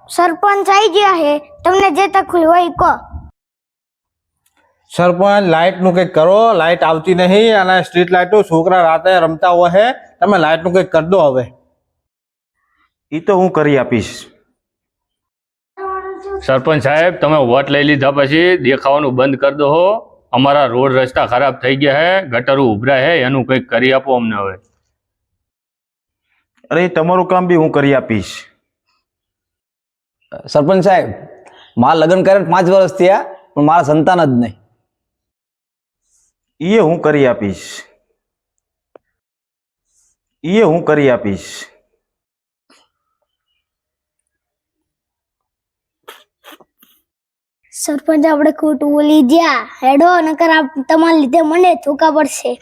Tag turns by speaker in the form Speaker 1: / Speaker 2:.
Speaker 1: સરપંચ આવી ગયા હે, તમને જે તકલીફ હોય કહો.
Speaker 2: સરપંચ લાઇટ નું કંઈક કરો, લાઇટ આવતી નહીં અને સ્ટ્રીટ લાઇટો છોકરા રાતે રમતા હોય છે, તમે લાઇટ નું કંઈક કરી દો હવે.
Speaker 3: એ તો હું કરી આપીશ.
Speaker 4: સરપંચ સાહેબ, તમે વોટ લઈ લીધા પછી દેખાવાનું બંધ કરી દો. અમારા રોડ રસ્તા ખરાબ થઈ ગયા છે, ગટરો ઉભરાય છે, એનું કંઈક કરી આપો અમને હવે.
Speaker 3: અરે તમારું કામ બી હું કરી આપીશ.
Speaker 5: સરપંચ સાહેબ, મારા લગ્ન કરે 5 વર્ષ થયા પણ મારા સંતાન જ નહીં.
Speaker 3: એ હું કરી આપીશ.
Speaker 1: સરપંચ આપણે ખોટું બોલી ગયા હેડો, નકર તમારા લીધે મને ધોકા પડશે.